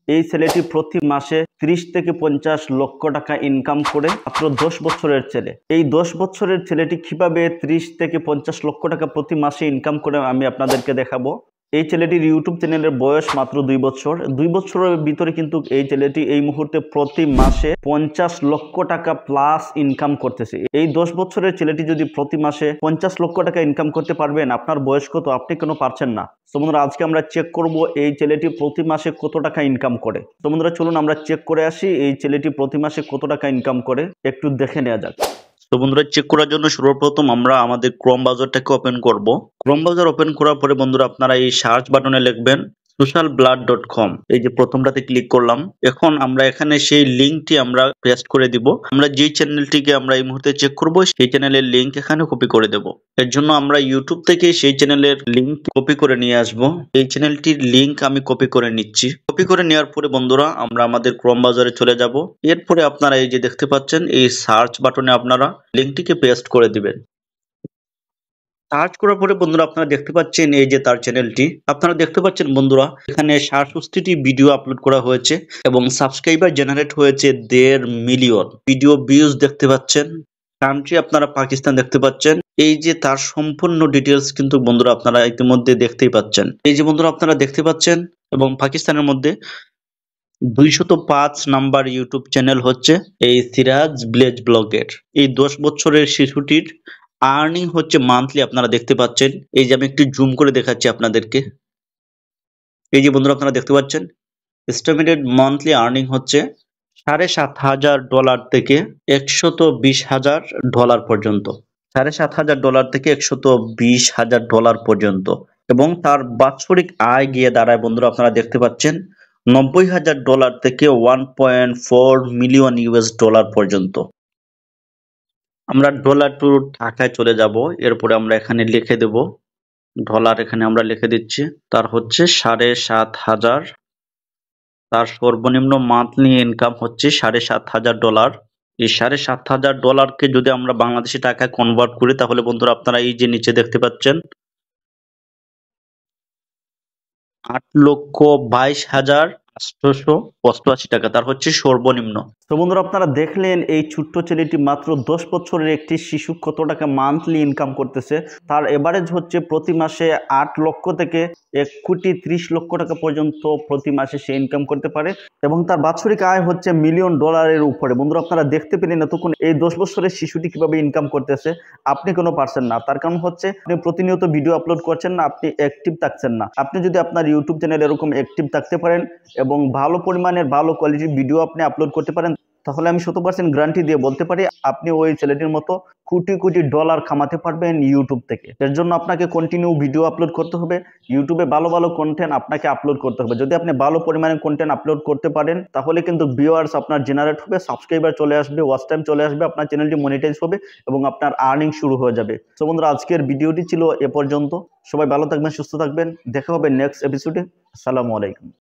এই ছেলেটি প্রতি মাসে 30 থেকে 50 লক্ষ টাকা ইনকাম করে, মাত্র 10 বছরের ছেলে। এই 10 বছরের ছেলেটি কিভাবে 30 থেকে 50 লক্ষ টাকা প্রতি মাসে ইনকাম করে আমি আপনাদেরকে দেখাবো। এই ছেলেটির ইউটিউব চ্যানেলের বয়স মাত্র 2 বছর। 2 বছরের ভিতরে কিন্তু এই ছেলেটি এই মুহূর্তে প্রতি মাসে 50 লক্ষ টাকা প্লাস ইনকাম করতেছে। এই 10 বছরের ছেলেটি যদি প্রতি মাসে 50 লক্ষ টাকা ইনকাম করতে পারবেন, আপনার বয়স কত? আপনি কেন পারছেন না? তো বন্ধুরা, আজকে আমরা চেক করব এই ছেলেটি প্রতি মাসে কত টাকা ইনকাম করে। তো বন্ধুরা, চলুন আমরা চেক করে আসি এই ছেলেটি প্রতি মাসে কত টাকা ইনকাম করে, একটু দেখে নেওয়া যাক। তো বন্ধুরা, চেক করার জন্য সর্বপ্রথম আমরা আমাদের ক্রোম ব্রাউজারটাকে ওপেন করব। ক্রোম ব্রাউজার ওপেন করার পরে বন্ধুরা, আপনারা এই সার্চ বাটনে লিখবেন socialblood.com। এই যে প্রথমটাতে ক্লিক করলাম। এখন আমরা এখানে সেই লিঙ্কটি আমরা পেস্ট করে দিব। আমরা যে চ্যানেলটিকে আমরা এই মুহূর্তে চেক করব সেই চ্যানেলের লিঙ্ক এখানে কপি করে দেব। এর জন্য আমরা ইউটিউব থেকে সেই চ্যানেলের লিঙ্ক কপি করে নিয়ে আসব। এই চ্যানেলটির লিঙ্ক আমি কপি করে নিচ্ছি। কপি করে নেওয়ার পরে বন্ধুরা, আমরা আমাদের ক্রোম ব্রাউজারে চলে যাব। এরপরে আপনারা এই যে দেখতে পাচ্ছেন এই সার্চ বাটনে আপনারা লিঙ্কটিকে পেস্ট করে দিবেন। সার্চ করার পরে বন্ধুরা, আপনারা দেখতে পাচ্ছেন এই যে তার চ্যানেলটি। আপনারা দেখতে পাচ্ছেন বন্ধুরা, এখানে 67টি ভিডিও আপলোড করা হয়েছে এবং সাবস্ক্রাইবার জেনারেট হয়েছে 1.5 মিলিয়ন। ভিডিও ভিউজ দেখতে পাচ্ছেন। কান্ট্রি আপনারা পাকিস্তান দেখতে পাচ্ছেন। এই যে তার সম্পূর্ণ ডিটেলস কিন্তু বন্ধুরা আপনারা ইতিমধ্যে দেখতেই পাচ্ছেন। এই যে বন্ধুরা আপনারা দেখতে পাচ্ছেন, এবং পাকিস্তানের মধ্যে 205 নাম্বার ইউটিউব চ্যানেল হচ্ছে এই সিরাজ ভিলেজ ব্লগের। এই 10 বছরের শিশুটির আর্নিং হচ্ছে মান্থলি, আপনারা দেখতে পাচ্ছেন। এই যে আমি একটু জুম করে দেখাচ্ছি আপনাদেরকে। এই যে বন্ধুরা আপনারা দেখতে পাচ্ছেন, এস্টিমেটেড মান্থলি আর্নিং হচ্ছে $7,500 থেকে $120,000 পর্যন্ত। $7,500 থেকে $120,000 পর্যন্ত। এবং তার বাৎসরিক আয় গিয়ে দাঁড়ায় বন্ধুরা আপনারা দেখতে পাচ্ছেন $90,000 থেকে $1.4 মিলিয়ন পর্যন্ত। আমরা ডলার টু টাকায় চলে যাব। এরপরে আমরা এখানে লিখে দেব ডলার। এখানে আমরা লিখে দিচ্ছি, তার হচ্ছে $7,500। তার সর্বনিম্ন মান্থলি ইনকাম হচ্ছে $7,500। এই $7,500কে যদি আমরা বাংলাদেশি টাকায় কনভার্ট করি, তাহলে বন্ধুরা আপনারা এই যে নিচে দেখতে পাচ্ছেন 8,22,888 টাকা, তার হচ্ছে সর্বনিম্ন। তো বন্ধুরা, আপনারা দেখলেন এই ছোট্ট ছেলেটি মাত্র 10 বছরের একটি শিশু কত টাকা মান্থলি ইনকাম করতেছে। তার এভারেজ হচ্ছে প্রতি মাসে 8 লক্ষ থেকে 1,30,00,000 টাকা পর্যন্ত প্রতি মাসে সে ইনকাম করতে পারে, এবং তার বাৎসরিক আয় হচ্ছে $1 মিলিয়ন উপরে। বন্ধুরা, আপনারা দেখতে পেলেন এতক্ষণ এই 10 বছরের শিশুটি কিভাবে ইনকাম করতেছে। আপনি কোনো পারছেন না, তার কারণ হচ্ছে আপনি প্রতিনিয়ত ভিডিও আপলোড করছেন না, আপনি অ্যাক্টিভ থাকছেন না। আপনি যদি আপনার ইউটিউব চ্যানেল এরকম অ্যাক্টিভ থাকতে পারেন এবং ভালো পরিমাণের ভালো কোয়ালিটির ভিডিও আপনি আপলোড করতে পারেন, তাহলে আমি 100% গ্যারান্টি দিয়ে বলতে পারি আপনি ওই ছেলেটির মতো কোটি কোটি ডলার কামাতে পারবেন ইউটিউব থেকে। এর জন্য আপনাকে কন্টিনিউ ভিডিও আপলোড করতে হবে। ইউটিউবে ভালো ভালো কন্টেন্ট আপনাকে আপলোড করতে হবে। যদি আপনি ভালো পরিমাণে কন্টেন্ট আপলোড করতে পারেন, তাহলে কিন্তু ভিউয়ার্স আপনার জেনারেট হবে, সাবস্ক্রাইবার চলে আসবে, ওয়াচ টাইম চলে আসবে, আপনার চ্যানেলটি মনিটাইজ হবে এবং আপনার আর্নিং শুরু হয়ে যাবে। তো বন্ধুরা, আজকের ভিডিওটি ছিল এ পর্যন্ত। সবাই ভালো থাকবেন, সুস্থ থাকবেন। দেখা হবে নেক্সট এপিসোডে। আসসালামু আলাইকুম।